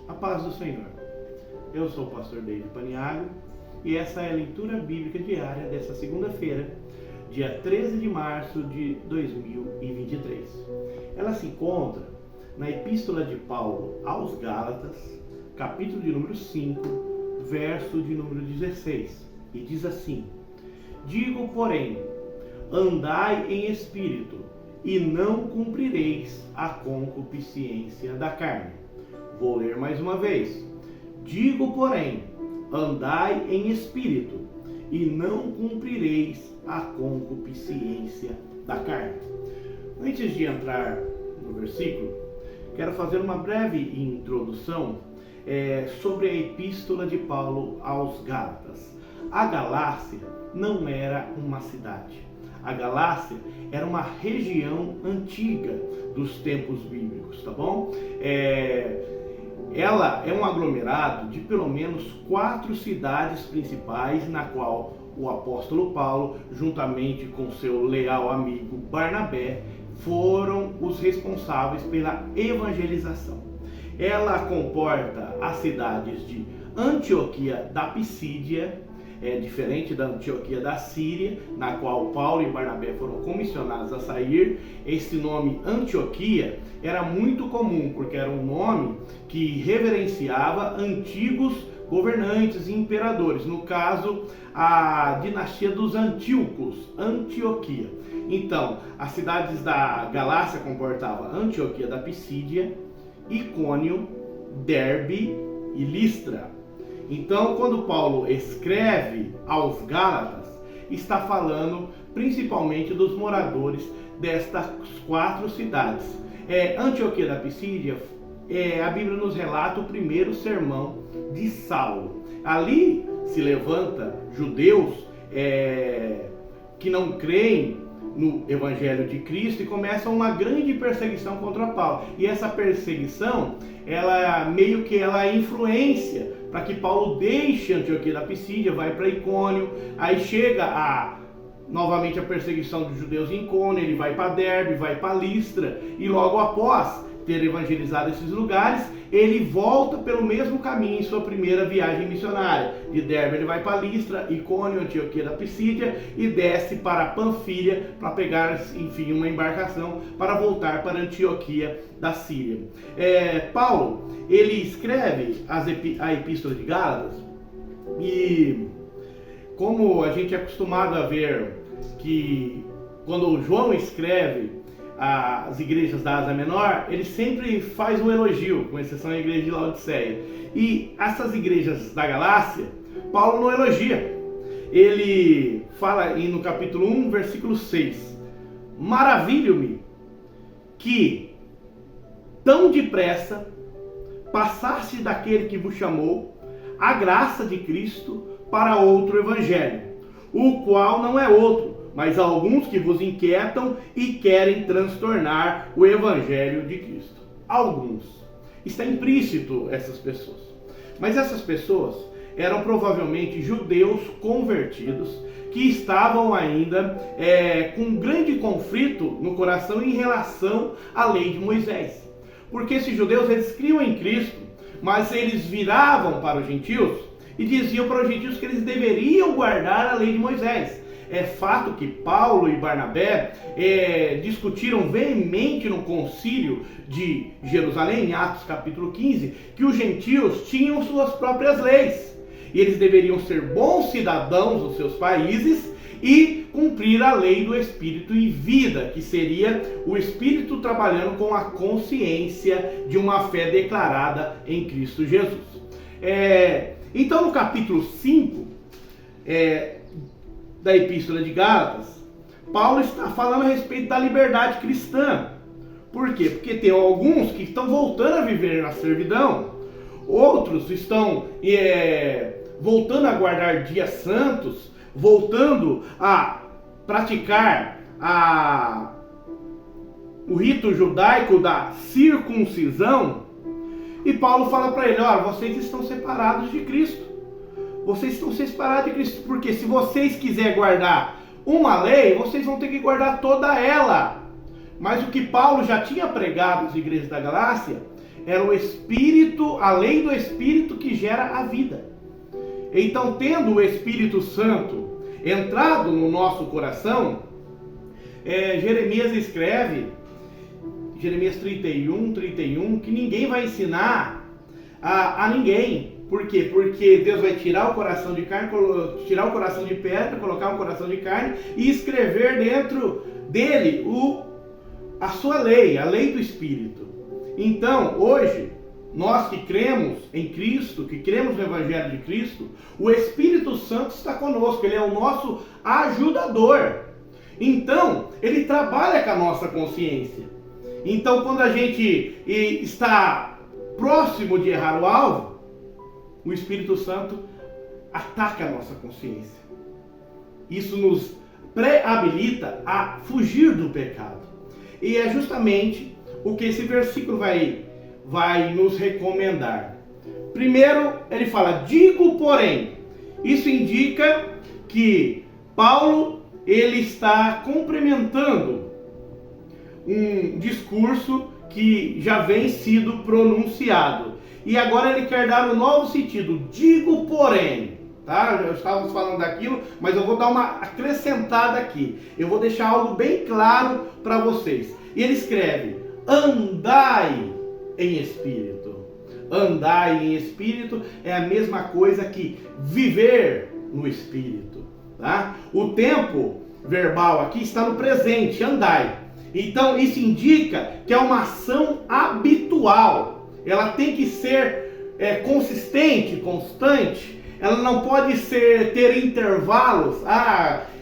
A paz do Senhor. Eu sou o pastor David Paniagua e essa é a leitura bíblica diária dessa segunda-feira, dia 13 de março de 2023. Ela se encontra na Epístola de Paulo aos Gálatas, capítulo de número 5, verso de número 16, e diz assim: Digo, porém, andai em espírito, e não cumprireis a concupiscência da carne. Vou ler mais uma vez. Digo, porém, andai em espírito, e não cumprireis a concupiscência da carne. Antes de entrar no versículo, quero fazer uma breve introdução sobre a Epístola de Paulo aos Gálatas. A Galácia não era uma cidade. A Galácia era uma região antiga dos tempos bíblicos, tá bom? Ela é um aglomerado de pelo menos 4 cidades principais, na qual o apóstolo Paulo, juntamente com seu leal amigo Barnabé, foram os responsáveis pela evangelização. Ela comporta as cidades de Antioquia da Pisídia, diferente da Antioquia da Síria, na qual Paulo e Barnabé foram comissionados a sair. Esse nome Antioquia era muito comum, porque era um nome que reverenciava antigos governantes e imperadores, no caso, a dinastia dos Antíocos, Antioquia. Então, as cidades da Galácia comportavam Antioquia da Pisídia, Icônio, Derbe e Listra. Então, quando Paulo escreve aos Gálatas, está falando principalmente dos moradores destas 4 cidades. Antioquia da Pisídia, a Bíblia nos relata o primeiro sermão de Saulo. Ali se levanta judeus que não creem no Evangelho de Cristo e começa uma grande perseguição contra Paulo. E essa perseguição, ela meio que ela influencia para que Paulo deixe Antioquia da Pisídia, vai para Icônio, aí chega novamente a perseguição dos judeus em Icônio, ele vai para Derbe, vai para Listra, e logo após ter evangelizado esses lugares, ele volta pelo mesmo caminho em sua primeira viagem missionária. De Derbe ele vai para Listra, Icônio, Antioquia da Pisídia e desce para Panfilha para pegar, enfim, uma embarcação para voltar para Antioquia da Síria. Paulo, ele escreve a Epístola de Gálatas e, como a gente é acostumado a ver que quando João escreve as igrejas da Ásia Menor, ele sempre faz um elogio, com exceção da igreja de Laodiceia. E essas igrejas da Galácia, Paulo não elogia. Ele fala no capítulo 1, versículo 6: Maravilho-me que tão depressa passaste daquele que vos chamou a graça de Cristo para outro evangelho, o qual não é outro, mas há alguns que vos inquietam e querem transtornar o Evangelho de Cristo. Alguns. Está implícito essas pessoas. Mas essas pessoas eram provavelmente judeus convertidos que estavam ainda com um grande conflito no coração em relação à lei de Moisés. Porque esses judeus, eles criam em Cristo, mas eles viravam para os gentios e diziam para os gentios que eles deveriam guardar a lei de Moisés. É fato que Paulo e Barnabé discutiram veemente no concílio de Jerusalém, em Atos capítulo 15, que os gentios tinham suas próprias leis. E eles deveriam ser bons cidadãos dos seus países e cumprir a lei do Espírito e vida, que seria o Espírito trabalhando com a consciência de uma fé declarada em Cristo Jesus. Então, no capítulo 5, da Epístola de Gálatas, Paulo está falando a respeito da liberdade cristã. Por quê? Porque tem alguns que estão voltando a viver na servidão, outros estão voltando a guardar dias santos, voltando a praticar o rito judaico da circuncisão. E Paulo fala para ele: olha, vocês estão separados de Cristo. Vocês estão separados de Cristo, porque se vocês quiserem guardar uma lei, vocês vão ter que guardar toda ela. Mas o que Paulo já tinha pregado às igrejas da Galácia era o Espírito, a lei do Espírito que gera a vida. Então, tendo o Espírito Santo entrado no nosso coração, Jeremias escreve, Jeremias 31, que ninguém vai ensinar a ninguém. Por quê? Porque Deus vai tirar o coração de carne, tirar o coração de pedra, colocar um coração de carne e escrever dentro dele a sua lei, a lei do Espírito. Então, hoje, nós que cremos em Cristo, que cremos no Evangelho de Cristo, o Espírito Santo está conosco, ele é o nosso ajudador. Então, ele trabalha com a nossa consciência. Então, quando a gente está próximo de errar o alvo, o Espírito Santo ataca a nossa consciência. Isso nos pré-habilita a fugir do pecado. E é justamente o que esse versículo vai nos recomendar. Primeiro, ele fala, digo porém. Isso indica que Paulo, ele está complementando um discurso que já vem sido pronunciado. E agora ele quer dar um novo sentido. Digo porém. Tá? Já estávamos falando daquilo, mas eu vou dar uma acrescentada aqui. Eu vou deixar algo bem claro para vocês. E ele escreve, andai em espírito. Andai em espírito é a mesma coisa que viver no espírito. Tá? O tempo verbal aqui está no presente, andai. Então isso indica que é uma ação habitual. Ela tem que ser consistente, constante. Ela não pode ter intervalos.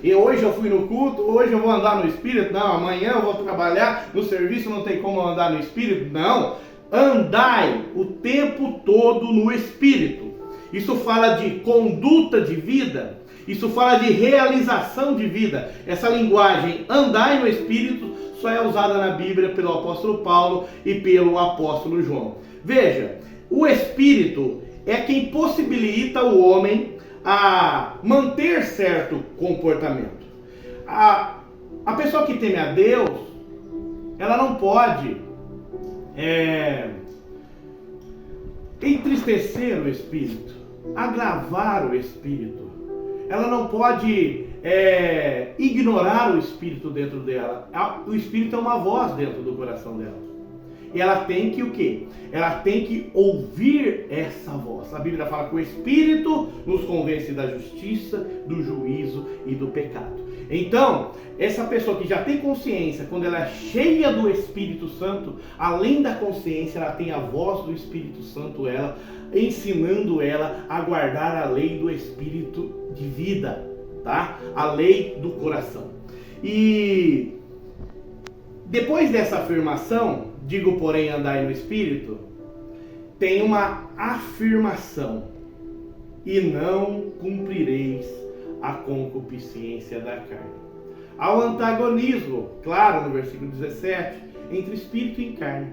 Hoje eu fui no culto, hoje eu vou andar no espírito. Não, amanhã eu vou trabalhar no serviço, não tem como andar no espírito. Não, andai o tempo todo no espírito. Isso fala de conduta de vida. Isso fala de realização de vida. Essa linguagem, andai no espírito, só é usada na Bíblia pelo apóstolo Paulo e pelo apóstolo João. Veja, o espírito é quem possibilita o homem a manter certo comportamento. A pessoa que teme a Deus, ela não pode entristecer o espírito, agravar o espírito. Ela não pode ignorar o espírito dentro dela. O espírito é uma voz dentro do coração dela. E ela tem que o quê? Ela tem que ouvir essa voz. A Bíblia fala que o Espírito nos convence da justiça, do juízo e do pecado. Então, essa pessoa que já tem consciência, quando ela é cheia do Espírito Santo, além da consciência, ela tem a voz do Espírito Santo, ela ensinando ela a guardar a lei do Espírito de vida, tá? A lei do coração. E depois dessa afirmação, digo porém andai no Espírito, tem uma afirmação, e não cumprireis a concupiscência da carne. Há o antagonismo, claro, no versículo 17, entre Espírito e carne.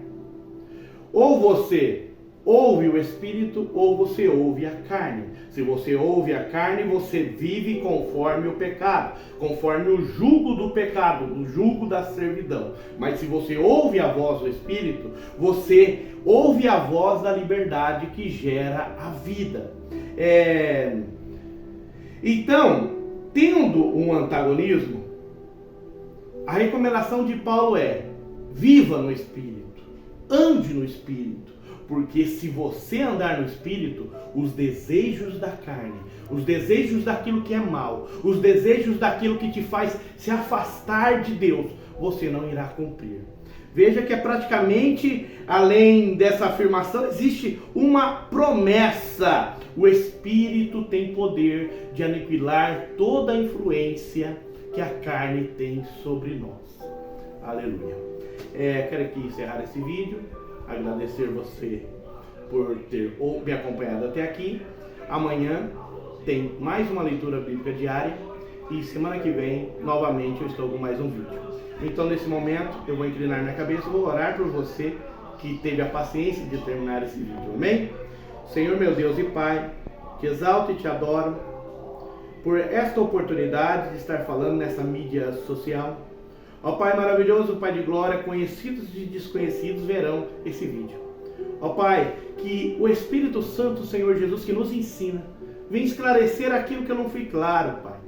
Ou você ouve o Espírito, ou você ouve a carne. Se você ouve a carne, você vive conforme o pecado, conforme o jugo do pecado, o jugo da servidão. Mas se você ouve a voz do Espírito, você ouve a voz da liberdade que gera a vida. Então, tendo um antagonismo, a recomendação de Paulo é: viva no Espírito, ande no Espírito. Porque se você andar no Espírito, os desejos da carne, os desejos daquilo que é mal, os desejos daquilo que te faz se afastar de Deus, você não irá cumprir. Veja que é praticamente, além dessa afirmação, existe uma promessa. O Espírito tem poder de aniquilar toda a influência que a carne tem sobre nós. Aleluia. Quero aqui encerrar esse vídeo. Agradecer você por ter me acompanhado até aqui. Amanhã tem mais uma leitura bíblica diária e semana que vem novamente eu estou com mais um vídeo. Então nesse momento eu vou inclinar minha cabeça e vou orar por você que teve a paciência de terminar esse vídeo. Amém? Senhor meu Deus e Pai, te exalto e te adoro por esta oportunidade de estar falando nessa mídia social. Ó Pai maravilhoso, Pai de glória, conhecidos e desconhecidos verão esse vídeo. Ó Pai, que o Espírito Santo, Senhor Jesus, que nos ensina, vem esclarecer aquilo que eu não fui claro, Pai.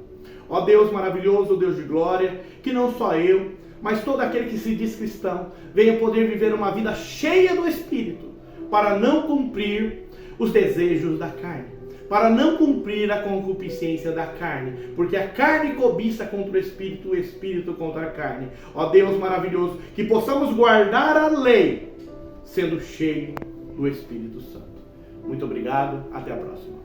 Ó Deus maravilhoso, Deus de glória, que não só eu, mas todo aquele que se diz cristão, venha poder viver uma vida cheia do Espírito, para não cumprir os desejos da carne, para não cumprir a concupiscência da carne, porque a carne cobiça contra o Espírito contra a carne. Ó Deus maravilhoso, que possamos guardar a lei, sendo cheio do Espírito Santo. Muito obrigado, até a próxima.